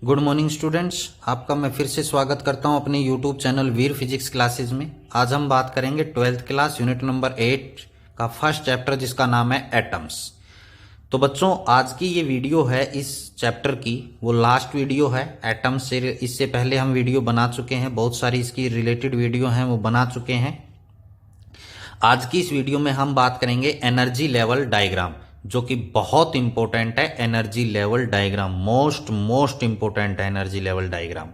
Good morning students, आपका मैं फिर से स्वागत करता हूं अपने यूट्यूब चैनल वीर फिजिक्स क्लासेस में। आज हम बात करेंगे 12th क्लास यूनिट नंबर 8 का फर्स्ट चैप्टर जिसका नाम है एटम्स। तो बच्चों, आज की ये वीडियो है इस चैप्टर की, वो लास्ट वीडियो है एटम्स से। इससे पहले हम वीडियो बना चुके हैं, बहुत सारी इसकी रिलेटेड वीडियो हैं वो बना चुके हैं। आज की इस वीडियो में हम बात करेंगे एनर्जी लेवल डायग्राम, जो कि बहुत इंपॉर्टेंट है। Energy level diagram most important है एनर्जी लेवल डायग्राम।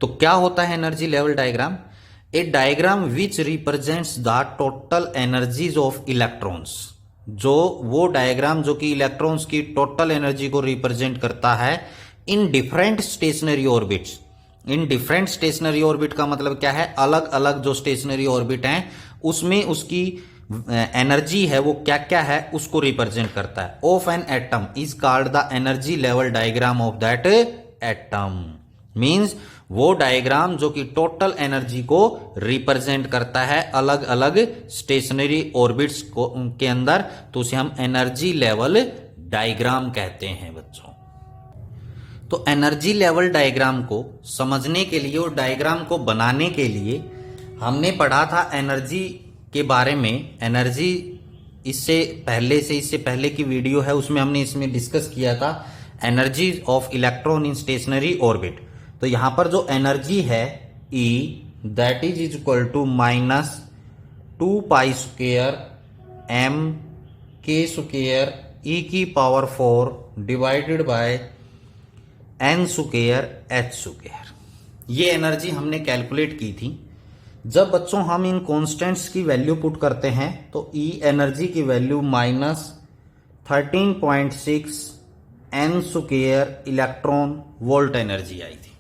तो क्या होता है energy level diagram? A diagram which represents the total energies of electrons. जो वो डायग्राम जो कि इलेक्ट्रॉन्स की टोटल एनर्जी को रिप्रेजेंट करता है in different stationary orbits. In different stationary orbit का मतलब क्या है? अलग अलग जो स्टेशनरी ऑर्बिट हैं उसमें उसकी एनर्जी है वो क्या क्या है उसको रिप्रेजेंट करता है। Of an atom is called the energy level diagram of that atom. Means वो डायग्राम जो कि टोटल एनर्जी को रिप्रेजेंट करता है अलग अलग स्टेशनरी ऑर्बिट्स को के अंदर, तो उसे हम एनर्जी लेवल डायग्राम कहते हैं बच्चों। तो एनर्जी लेवल डायग्राम को समझने के लिए और डायग्राम को बनाने के लिए हमने पढ़ा था एनर्जी के बारे में। एनर्जी इससे पहले की वीडियो है उसमें हमने इसमें डिस्कस किया था energy of electron in stationary orbit. तो यहां पर जो एनर्जी है E that is equal to -2π² mk² e⁴ divided by n² h²। ये एनर्जी हमने कैलकुलेट की थी। जब बच्चों हम इन कांस्टेंट्स की वैल्यू पुट करते हैं तो E एनर्जी की value -13.6 n² electron volt energy आई थी।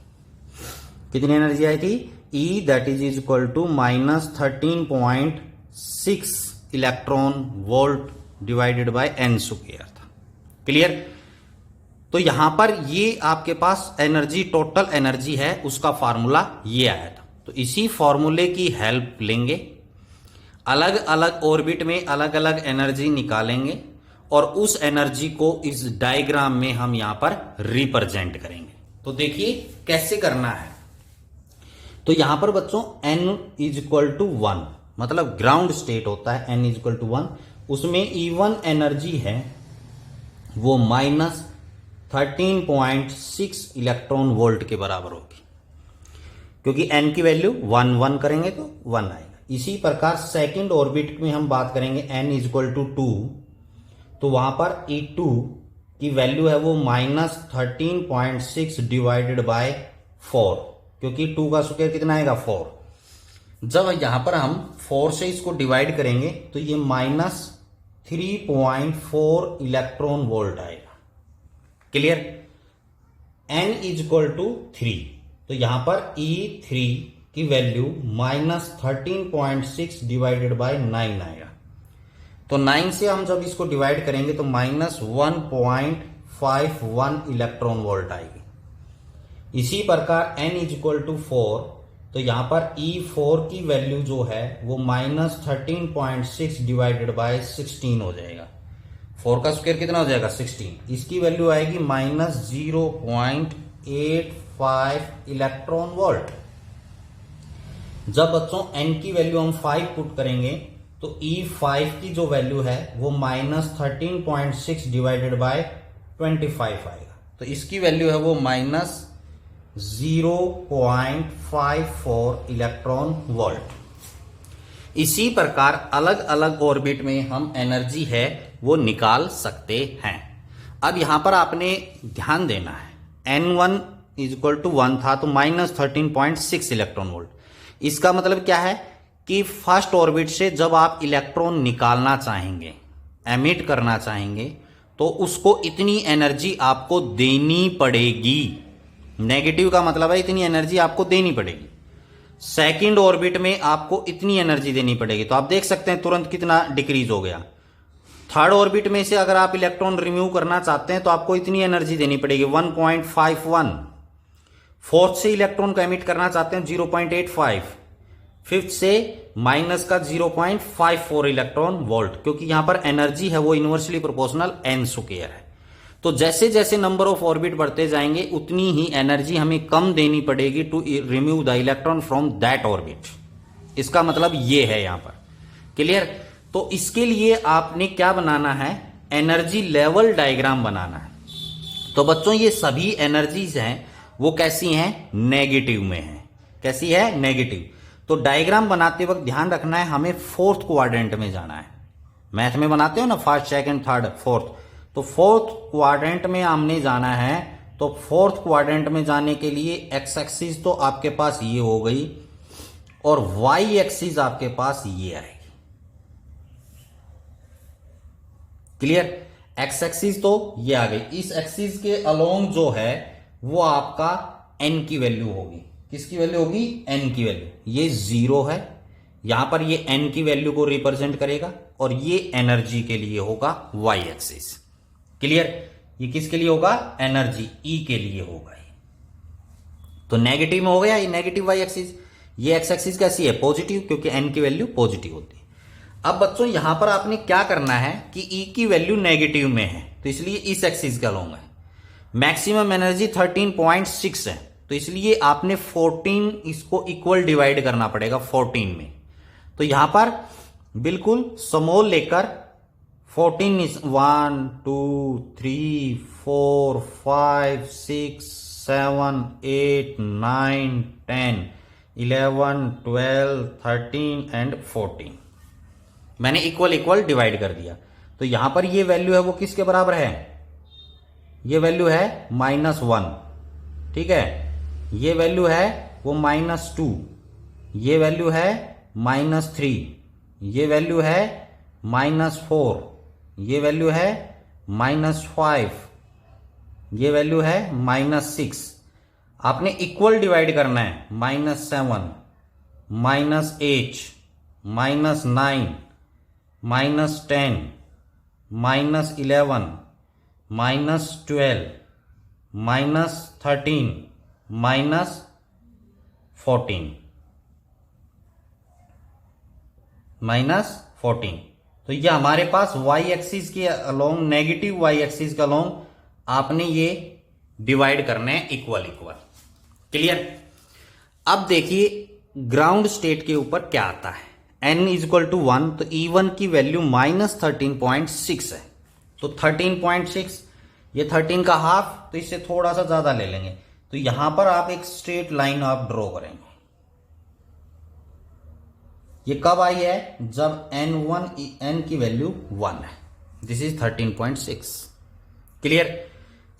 कितनी एनर्जी आई थी? E that is equal to -13.6 electron volt divided by n² था। क्लियर? तो यहां पर ये आपके पास एनर्जी, टोटल एनर्जी है, उसका फार्मूला ये आया था। तो इसी फॉर्मूले की हेल्प लेंगे, अलग अलग ऑर्बिट में अलग अलग एनर्जी निकालेंगे और उस एनर्जी को इस डायग्राम में हम यहां पर रिप्रेजेंट करेंगे। तो देखिए कैसे करना है। तो यहां पर बच्चों n इज इक्वल टू 1 मतलब ग्राउंड स्टेट होता है, n इज इक्वल टू 1। उसमें E1 एनर्जी है वो -13.6 इलेक्ट्रॉन वोल्ट के बराबर होगी, क्योंकि n की वैल्यू 1 करेंगे तो 1 आएगा। इसी प्रकार सेकंड ऑर्बिट में हम बात करेंगे n इज इक्वल टू 2, तो वहां पर E2 की वैल्यू है वो -13.6 डिवाइडेड बाय 4, क्योंकि 2 का स्क्वायर कितना आएगा? 4। जब यहां पर हम 4 से इसको डिवाइड करेंगे तो ये -3.4 इलेक्ट्रॉन वोल्ट आएगा। Clear? n is equal to 3, तो यहां पर E3 की वैल्यू -13.6 डिवाइडेड बाय 9 आएगा। तो 9 से हम जब इसको डिवाइड करेंगे तो -1.51 इलेक्ट्रॉन वोल्ट आएगी। इसी प्रकार n इज इक्वल टू 4, तो यहां पर E4 की वैल्यू जो है वो -13.6 डिवाइडेड बाय 16 हो जाएगा। 4 का स्क्वायर कितना हो जाएगा? 16। इसकी वैल्यू आएगी -0.85 इलेक्ट्रॉन वोल्ट। जब बच्चों n की वैल्यू हम 5 पुट करेंगे तो E5 की जो वैल्यू है वो -13.6 डिवाइडेड बाय 25 आएगा। तो इसकी वैल्यू है वो -0.54 इलेक्ट्रॉन वोल्ट। इसी प्रकार अलग अलग ऑर्बिट में हम एनर्जी है वो निकाल सकते हैं। अब यहां पर आपने ध्यान देना है, n1 इज इक्वल टू 1 था तो -13.6 इलेक्ट्रॉन वोल्ट। इसका मतलब क्या है कि फर्स्ट ऑर्बिट से जब आप इलेक्ट्रॉन निकालना चाहेंगे, एमिट करना चाहेंगे, तो उसको इतनी एनर्जी आपको देनी पड़ेगी। नेगेटिव का मतलब है इतनी एनर्जी आपको देनी पड़ेगी। सेकंड ऑर्बिट में आपको इतनी एनर्जी देनी पड़ेगी। तो आप देख सकते हैं तुरंत कितना डिक्रीज हो गया। थर्ड ऑर्बिट में से अगर आप इलेक्ट्रॉन रिमूव करना चाहते हैं तो आपको इतनी एनर्जी देनी पड़ेगी 1.51। फोर्थ से इलेक्ट्रॉन को एमिट करना चाहते हैं 0.85। फिफ्थ से माइनस का 0.54 इलेक्ट्रॉन वोल्ट, क्योंकि यहां पर एनर्जी है वो इनवर्सली प्रोपोर्शनल n² है। तो जैसे जैसे नंबर ऑफ ऑर्बिट बढ़ते जाएंगे उतनी ही एनर्जी हमें कम देनी पड़ेगी to remove the electron from that orbit. इसका मतलब ये है यहां पर। क्लियर? तो इसके लिए आपने क्या बनाना है, एनर्जी लेवल डायग्राम बनाना है। तो बच्चों ये सभी एनर्जीज हैं वो कैसी हैं, नेगेटिव में हैं। कैसी है, नेगेटिव। तो डायग्राम बनाते वक्त ध्यान रखना है हमें फोर्थ क्वाड्रेंट में जाना है। मैथ में बनाते हो ना फर्स्ट, सेकंड, थर्ड, फोर्थ, तो फोर्थ क्वाड्रेंट में हमने जाना है। तो फोर्थ क्वाड्रेंट में जाने के लिए एक्स एक्सिस तो आपके पास ये हो गई और वाई एक्सिस आपके पास ये आएगी। क्लियर? एक्स एक्सिस तो ये आ गई, इस एक्सिस के अलोंग जो है वो आपका एन की वैल्यू होगी। किसकी वैल्यू होगी, एन की वैल्यू। ये 0 है, यहां पर ये एन की वैल्यू को रिप्रेजेंट करेगा और ये एनर्जी के लिए होगा वाई एक्सिस। क्लियर? ये किसके लिए होगा, एनर्जी, ई के लिए होगा। तो नेगेटिव में हो गया ये नेगेटिव वाई एक्सिस। ये एक्स एक्सिस कैसी है, पॉजिटिव, क्योंकि एन की वैल्यू पॉजिटिव होती है। अब बच्चों यहां पर आपने क्या करना है कि ई की वैल्यू नेगेटिव में है तो इसलिए इस एक्सिस का लॉन्ग है। मैक्सिमम एनर्जी 13.6 है तो इसलिए आपने 14 इसको इक्वल डिवाइड करना पड़ेगा 14 में। तो यहां पर बिल्कुल स्मॉल लेकर 14 1 2 3 4 5 6 7 8 9 10 11 12 13 एंड 14 मैंने इक्वल इक्वल डिवाइड कर दिया। तो यहां पर ये वैल्यू है वो किसके बराबर है, ये वैल्यू है -1। ठीक है, ये वैल्यू है वो -2, ये वैल्यू है -3, ये वैल्यू है -4, ये वैल्यू है -5, ये वैल्यू है -6। आपने इक्वल डिवाइड करना है, -7, -8, -9, -10, -11, -12, -13, -14। तो ये हमारे पास y एक्सिस के अलोंग, नेगेटिव y एक्सिस के अलोंग आपने ये डिवाइड करने हैं इक्वल इक्वल। क्लियर? अब देखिए ग्राउंड स्टेट के ऊपर क्या आता है, n = 1 तो E1 की वैल्यू -13.6 है। तो 13.6 ये 13 का हाफ, तो इससे थोड़ा सा ज्यादा ले लेंगे। तो यहां पर आप एक स्ट्रेट लाइन आप ड्रॉ करेंगे। ये कब आई है, जब n की वैल्यू 1 है। This is 13.6। क्लियर?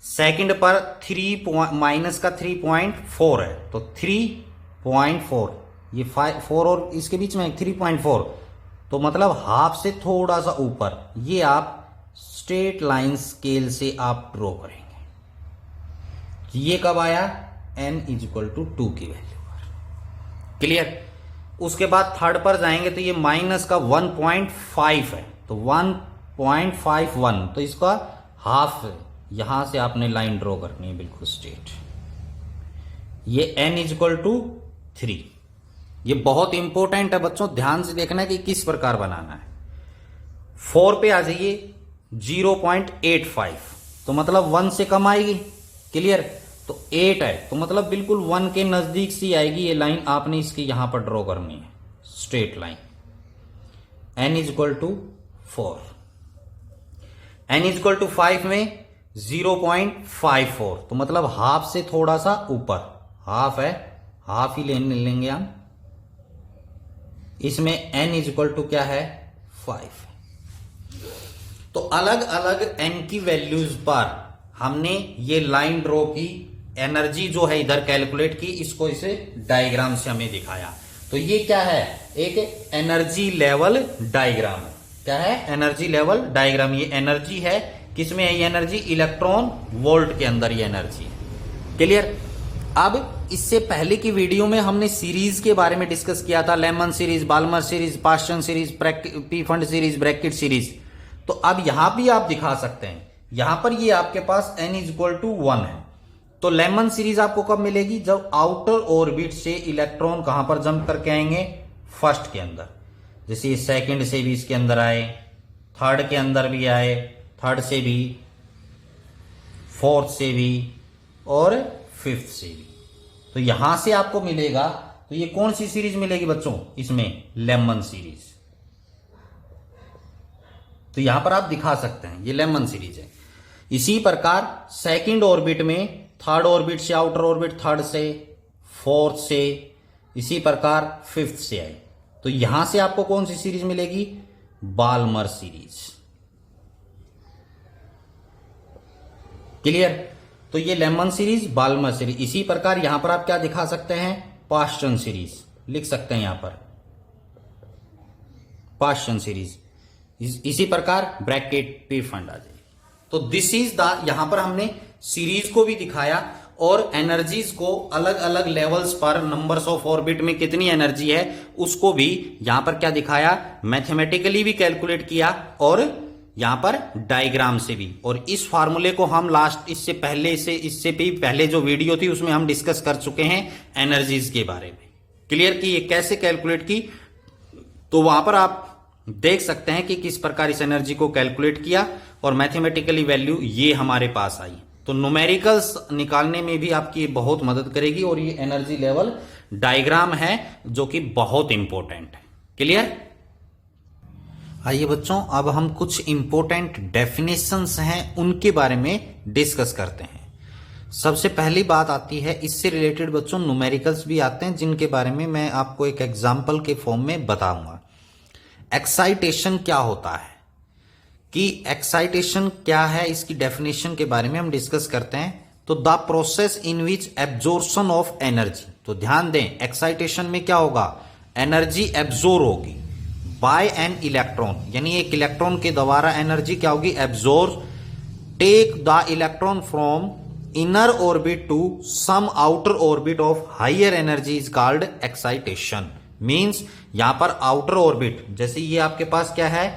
सेकंड पर 3-4 है तो 3.4, ये 4 और इसके बीच में 3.4, तो मतलब हाफ से थोड़ा सा ऊपर। ये आप स्ट्रेट लाइन स्केल से आप ड्रॉ करेंगे। ये कब आया, n = 2 की वैल्यू पर। क्लियर? उसके बाद थर्ड पर जाएंगे तो ये माइनस का 1.5 है तो 1.51, तो इसका हाफ यहां से आपने लाइन ड्रॉ करनी है बिल्कुल स्ट्रेट। ये n = 3। ये बहुत इंपॉर्टेंट है बच्चों, ध्यान से देखना है कि किस प्रकार बनाना है। 4 पे आ जाइए, 0.85 तो मतलब 1 से कम आएगी। क्लियर? तो 8 है तो मतलब बिल्कुल 1 के नजदीक सी आएगी ये लाइन, आपने इसकी यहां पर ड्रॉ करनी है स्ट्रेट लाइन। n = 4, n = 5 में 0.54 तो मतलब हाफ से थोड़ा सा ऊपर, हाफ है, हाफ ही लेंगे हम। इसमें n = क्या है, 5। तो अलग अलग n की वैल्यूज पर हमने ये लाइन ड्रॉ की, एनर्जी जो है इधर कैलकुलेट की, इसको इसे डायग्राम से हमें दिखाया। तो ये क्या है, एक एनर्जी लेवल डायग्राम है। क्या है, एनर्जी लेवल डायग्राम। ये एनर्जी है, किसमें है ये एनर्जी, इलेक्ट्रॉन वोल्ट के अंदर ये एनर्जी है। क्लियर? अब इससे पहले की वीडियो में हमने सीरीज के बारे में डिस्कस किया था, Lyman series, Balmer series, Paschen series, Pfund series, Brackett series. तो अब यहां भी आप दिखा सकते हैं, यहां पर ये आपके पास n = 1 है। तो लेमन सीरीज आपको कब मिलेगी, जब आउटर ऑर्बिट से इलेक्ट्रॉन कहां पर जंप करके आएंगे, फर्स्ट के अंदर। जैसे सेकंड से भी इसके अंदर आए, थर्ड के अंदर भी आए, थर्ड से भी, फोर्थ से भी और फिफ्थ से भी। तो यहां से आपको मिलेगा, तो ये कौन सी सीरीज मिलेगी बच्चों, इसमें लेमन सीरीज। तो यहां पर आप दिखा सकते हैं ये लेमन सीरीज है। इसी प्रकार सेकंड ऑर्बिट में थर्ड ऑर्बिट से आउटर ऑर्बिट, थर्ड से, फोर्थ से, इसी प्रकार फिफ्थ से आए। तो यहां से आपको कौन सी सीरीज मिलेगी, बाल्मर सीरीज। क्लियर। तो ये लेमन सीरीज, बाल्मर सीरीज। इसी प्रकार यहां पर आप क्या दिखा सकते हैं, पास्टन सीरीज लिख सकते हैं यहां पर, पास्टन सीरीज। इसी प्रकार ब्रैकेट पे फंड आ जाएगी। तो दिस इज द, यहां पर हमने सीरीज को भी दिखाया और एनर्जीज को अलग अलग लेवल्स पर, नंबर्स ऑफ ऑर्बिट में कितनी एनर्जी है उसको भी यहां पर क्या दिखाया, मैथमेटिकली भी कैलकुलेट किया और यहां पर डायग्राम से भी। और इस फार्मूले को हम लास्ट, इससे भी पहले जो वीडियो थी उसमें हम डिस्कस कर चुके हैं एनर्जीज के बारे में। क्लियर कि ये कैसे कैलकुलेट की, तो वहां पर आप देख सकते हैं कि किस प्रकार इस एनर्जी को कैलकुलेट किया और मैथमेटिकली वैल्यू ये हमारे पास आई। तो न्यूमेरिकल्स निकालने में भी आपकी बहुत मदद करेगी और ये एनर्जी लेवल डायग्राम है जो कि बहुत इंपॉर्टेंट है। क्लियर। आइए बच्चों, अब हम कुछ इंपॉर्टेंट डेफिनेशंस हैं उनके बारे में डिस्कस करते हैं। सबसे पहली बात आती है, इससे रिलेटेड बच्चों न्यूमेरिकल्स भी आते हैं जिनके बारे में मैं आपको एक एग्जांपल के फॉर्म में बताऊंगा। एक्साइटेशन क्या होता है, कि एक्साइटेशन क्या है, इसकी डेफिनेशन के बारे में हम डिस्कस करते हैं। तो the process in which absorption of energy, तो ध्यान दें एक्साइटेशन में क्या होगा, एनर्जी एब्जॉर्ब होगी बाय एन इलेक्ट्रॉन, यानी एक इलेक्ट्रॉन के द्वारा एनर्जी क्या होगी, absorb. Take the electron from inner orbit to some outer orbit of higher energy is called excitation. Means यहां पर आउटर ऑर्बिट, जैसे ये आपके पास क्या है,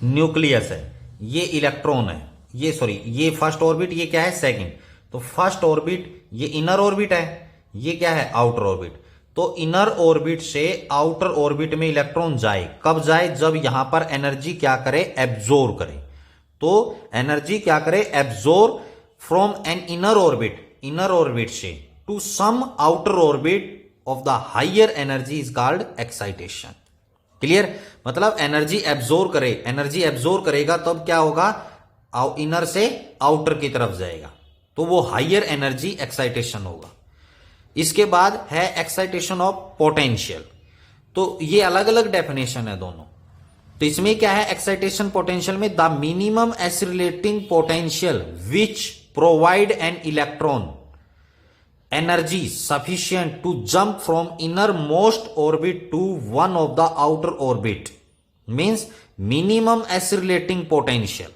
न्यूक्लियस है, ये इलेक्ट्रॉन है, ये फर्स्ट ऑर्बिट, ये क्या है, सेकंड। तो फर्स्ट ऑर्बिट ये इनर ऑर्बिट है, ये क्या है, आउटर ऑर्बिट। तो इनर ऑर्बिट से आउटर ऑर्बिट में इलेक्ट्रॉन जाए, कब जाए, जब यहां पर एनर्जी क्या करे, एब्जॉर्ब करे। तो एनर्जी क्या करे, absorb from an inner orbit से to some outer orbit of the higher energy is called excitation. Clear. मतलब एनर्जी एब्जॉर्ब करे, एनर्जी एब्जॉर्ब करेगा तब क्या होगा, इनर से आउटर की तरफ जाएगा, तो वो हायर एनर्जी एक्साइटेशन होगा। इसके बाद है एक्साइटेशन ऑफ पोटेंशियल। तो ये अलग अलग डेफिनेशन है दोनों। तो इसमें क्या है, एक्साइटेशन पोटेंशियल में the minimum accelerating potential which provide an electron energy sufficient to jump from innermost orbit to one of the outer orbit means minimum accelerating potential।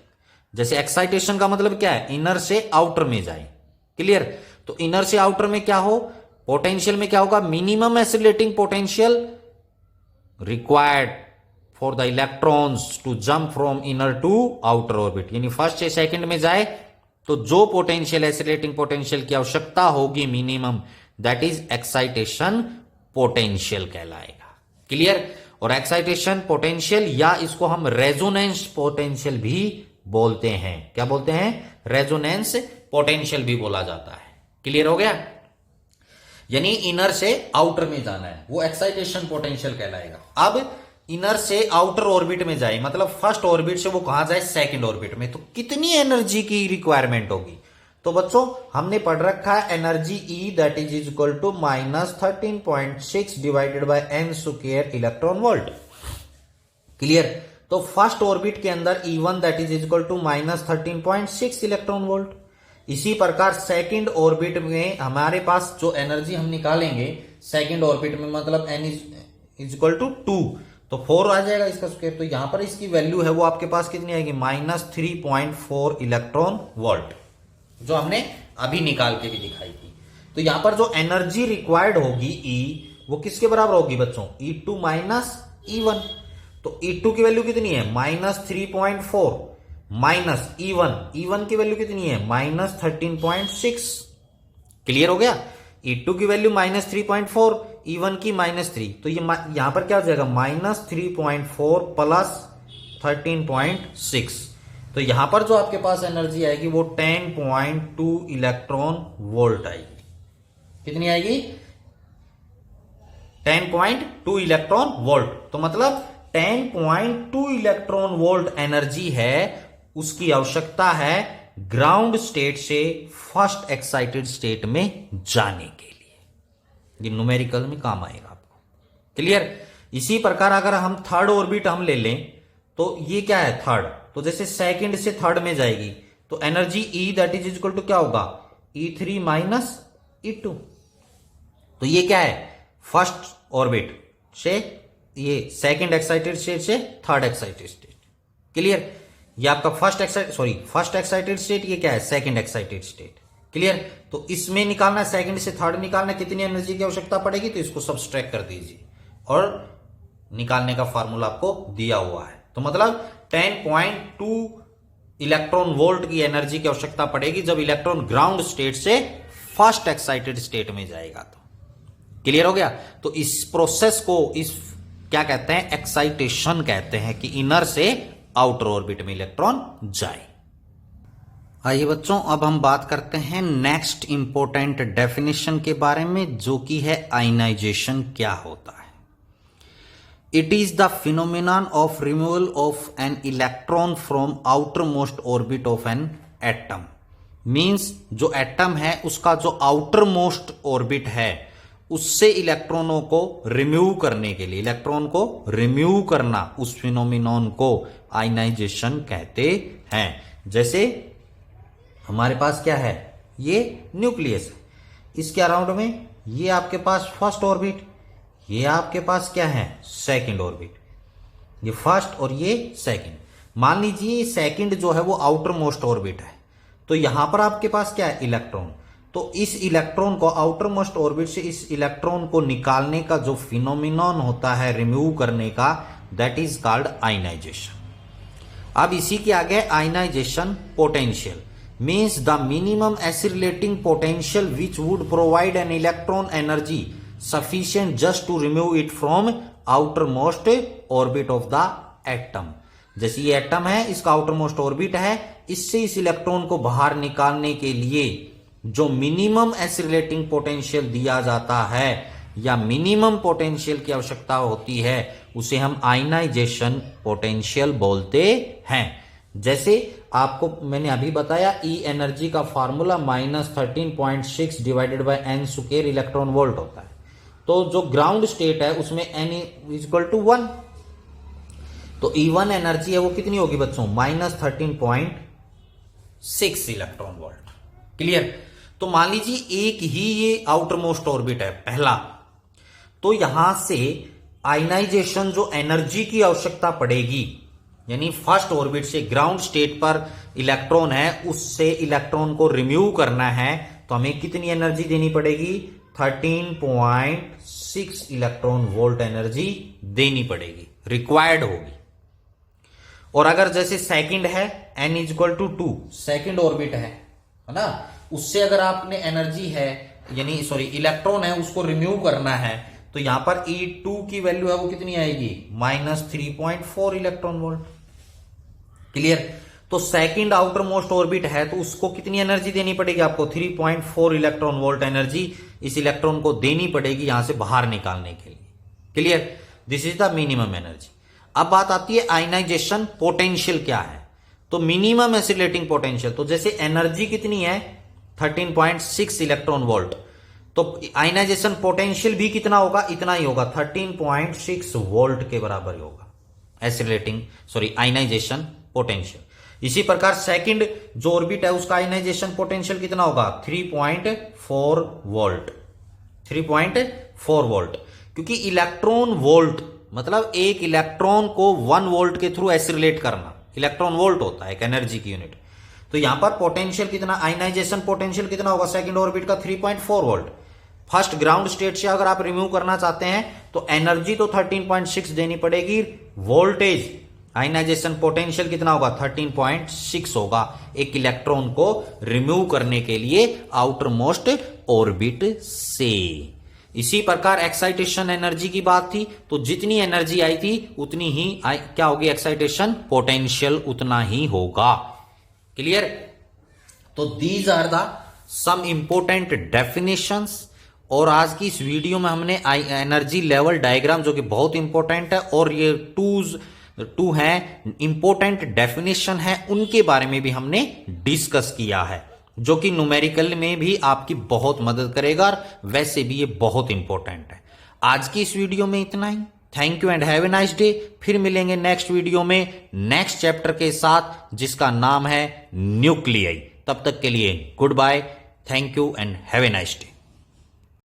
जैसे एक्साइटेशन का मतलब क्या है, इनर से आउटर में जाए। क्लियर। तो इनर से आउटर में क्या हो, पोटेंशियल में क्या होगा, minimum accelerating potential required for the electrons to jump from inner to outer orbit, यानी फर्स्ट से सेकंड में जाए तो जो पोटेंशियल, एक्सीलरेटिंग पोटेंशियल की आवश्यकता होगी minimum, that is excitation potential कहलाएगा। क्लियर। और एक्साइटेशन पोटेंशियल या इसको हम रेजोनेंस पोटेंशियल भी बोलते हैं। क्या बोलते हैं, रेजोनेंस पोटेंशियल भी बोला जाता है। क्लियर हो गया। यानी इनर से आउटर में जाना है, वो एक्साइटेशन पोटेंशियल कहलाएगा। अब इनर से आउटर ऑर्बिट में जाए, मतलब फर्स्ट ऑर्बिट से वो कहां जाए, सेकंड ऑर्बिट में, तो कितनी एनर्जी की रिक्वायरमेंट होगी। तो बच्चों हमने पढ़ रखा है energy E that is equal to -13.6 divided by n square electron volt. Clear. तो फर्स्ट ऑर्बिट के अंदर E1 that is equal to -13.6 electron volt. इसी प्रकार सेकंड ऑर्बिट में हमारे पास जो एनर्जी हम निकालेंगे सेकंड ऑर्बिट में, मतलब n इज इक्वल टू 2, तो 4 आ जाएगा इसका स्क्वायर। तो यहां पर इसकी वैल्यू है वो आपके पास कितनी आएगी, -3.4 इलेक्ट्रॉन वोल्ट, जो हमने अभी निकाल के भी दिखाई थी। तो यहां पर जो एनर्जी रिक्वायर्ड होगी E, वो किसके बराबर होगी बच्चों, E2 माइनस E1। तो E2 की वैल्यू कितनी है, -3.4 माइनस E1 की वैल्यू कितनी है, -13.6। क्लियर हो गया। E2 की वैल्यू -3.4, E1 की -3, तो ये यहां पर क्या हो जाएगा, -3.4 प्लस 13.6, तो यहां पर जो आपके पास एनर्जी आएगी वो 10.2 इलेक्ट्रॉन वोल्ट आएगी। कितनी आएगी? 10.2 इलेक्ट्रॉन वोल्ट। तो मतलब 10.2 इलेक्ट्रॉन वोल्ट एनर्जी है, उसकी आवश्यकता है ग्राउंड स्टेट से फर्स्ट एक्साइटेड स्टेट में जाने के लिए। ये न्यूमेरिकल में काम आएगा आपको। क्लियर? इसी प्रकार अगर हम थर्ड ऑर्बिट हम ले लें तो ये क्या है? थर्ड। तो जैसे सेकंड से थर्ड में जाएगी तो energy E that is equal to क्या होगा? E3 minus E2। तो ये क्या है? फर्स्ट ऑर्बिट से ये सेकंड एक्साइटेड स्टेट से थर्ड एक्साइटेड स्टेट। क्लियर? ये आपका फर्स्ट एक्साइटेड स्टेट, ये क्या है? Second excited state. क्लियर? तो इसमें निकालना, सेकंड से थर्ड निकालना, कितनी एनर्जी की आवश्यकता पड़ेगी? तो इसको सब्सट्रैक्ट कर दीजिए और निकालने का फार्मूला आपको दिया हुआ है। तो मतलब 10.2 इलेक्ट्रॉन वोल्ट की एनर्जी की आवश्यकता पड़ेगी जब इलेक्ट्रॉन ग्राउंड स्टेट से फर्स्ट एक्साइटेड स्टेट में जाएगा। तो क्लियर हो गया? तो इस प्रोसेस को क्या कहते हैं? एक्साइटेशन कहते हैं कि इनर से आउटर ऑर्बिट में इलेक्ट्रॉन जाए। आइए बच्चों, अब हम बात करते हैं नेक्स्ट इंपॉर्टेंट डेफिनेशन के बारे में, जो कि है आयनाइजेशन क्या होता है। It is the phenomenon of removal of an electron from outermost orbit of an atom. Means जो एटम है उसका जो outermost orbit है उससे इलेक्ट्रॉनों को रिमूव करने के लिए, इलेक्ट्रॉन को रिमूव करना, उस फिनोमिनॉन को आयनाइजेशन कहते हैं। जैसे हमारे पास क्या है? ये न्यूक्लियस है, इसके अराउंड में ये आपके पास फर्स्ट ऑर्बिट, ये आपके पास क्या है? Second orbit. ये फर्स्ट और ये सेकंड। मान लीजिए सेकंड जो है वो आउटर मोस्ट ऑर्बिट है, तो यहां पर आपके पास क्या है? इलेक्ट्रॉन। तो इस इलेक्ट्रॉन को आउटर मोस्ट ऑर्बिट से इस इलेक्ट्रॉन को निकालने का जो फिनोमिनॉन होता है, रिमूव करने का, दैट इज कॉल्ड आयनाइजेशन। अब इसी के आगे ionization potential means the minimum accelerating potential which would provide an electron energy sufficient just to remove it from outermost orbit of the atom। जैसे ये एटम है, इसका आउटरमोस्ट ऑर्बिट है, इससे इस इलेक्ट्रॉन को बाहर निकालने के लिए जो मिनिमम एसिलेटिंग पोटेंशियल दिया जाता है या मिनिमम पोटेंशियल की आवश्यकता होती है, उसे हम आयनाइजेशन पोटेंशियल बोलते हैं। जैसे आपको मैंने अभी बताया, E एनर्जी का formula -13.6 divided by n square electron volt होता है। तो जो ग्राउंड स्टेट है उसमें n इक्वल टू 1, तो E1 एनर्जी है वो कितनी होगी बच्चों? -13.6 इलेक्ट्रॉन वोल्ट। क्लियर? तो मान लीजिए एक ही ये आउटर मोस्ट ऑर्बिट है पहला, तो यहां से आयनाइजेशन जो एनर्जी की आवश्यकता पड़ेगी, यानी फर्स्ट ऑर्बिट से ग्राउंड स्टेट पर इलेक्ट्रॉन है, उससे इलेक्ट्रॉन को रिमूव करना है, तो हमें कितनी एनर्जी देनी पड़ेगी? 13.6 इलेक्ट्रॉन वोल्ट एनर्जी देनी पड़ेगी, रिक्वायर्ड होगी। और अगर जैसे सेकंड है, n equal to 2, second orbit है ना, उससे अगर आपने एनर्जी है, यानी इलेक्ट्रॉन है, उसको रिमूव करना है, तो यहां पर E2 की वैल्यू है वो कितनी आएगी? -3.4 इलेक्ट्रॉन वोल्ट। क्लियर? तो सेकंड आउटर मोस्ट ऑर्बिट है, तो उसको कितनी एनर्जी देनी पड़ेगी आपको? 3.4 इलेक्ट्रॉन वोल्ट एनर्जी इस इलेक्ट्रॉन को देनी पड़ेगी यहां से बाहर निकालने के लिए। Clear? This is the minimum energy. अब बात आती है आयनाइजेशन पोटेंशियल क्या है। तो मिनिमम एसिलेटिंग पोटेंशियल, तो जैसे एनर्जी कितनी है? 13.6 इलेक्ट्रॉन वोल्ट, तो आयनाइजेशन पोटेंशियल भी कितना होगा? इतना ही होगा, 13.6 वोल्ट के बराबर ही होगा आयनाइजेशन पोटेंशियल। इसी प्रकार सेकंड जो ऑर्बिट है उसका आयनाइजेशन पोटेंशियल कितना होगा? 3.4 वोल्ट। 3.4 वोल्ट, क्योंकि इलेक्ट्रॉन वोल्ट मतलब एक इलेक्ट्रॉन को 1 वोल्ट के थ्रू एसिलेट करना, इलेक्ट्रॉन वोल्ट होता है एक एनर्जी की यूनिट। तो यहां पर पोटेंशियल कितना, आयनाइजेशन पोटेंशियल कितना होगा सेकंड ऑर्बिट का? 3.4 वोल्ट। फर्स्ट ग्राउंड स्टेट से अगर आप रिमूव करना चाहते हैं तो एनर्जी तो 13.6 देनी पड़ेगी, वोल्टेज आयनाइजेशन पोटेंशियल कितना होगा? 13.6 होगा एक इलेक्ट्रॉन को रिमूव करने के लिए आउटर मोस्ट ऑर्बिट से। इसी प्रकार एक्साइटेशन एनर्जी की बात थी, तो जितनी एनर्जी आई थी उतनी ही क्या होगी, एक्साइटेशन पोटेंशियल उतना ही होगा। क्लियर? तो these are the some important definitions. और आज की इस वीडियो में हमने एनर्जी लेवल डायग्राम, जो कि बहुत इंपॉर्टेंट है, और ये टू हैं इंपॉर्टेंट डेफिनेशन है, उनके बारे में भी हमने डिस्कस किया है, जो कि न्यूमेरिकल में भी आपकी बहुत मदद करेगा और वैसे भी ये बहुत इंपॉर्टेंट है। आज की इस वीडियो में इतना ही। Thank you and have a nice day. फिर मिलेंगे नेक्स्ट वीडियो में नेक्स्ट चैप्टर के साथ, जिसका नाम है न्यूक्लियाई। तब तक के लिए good bye, thank you and have a nice day.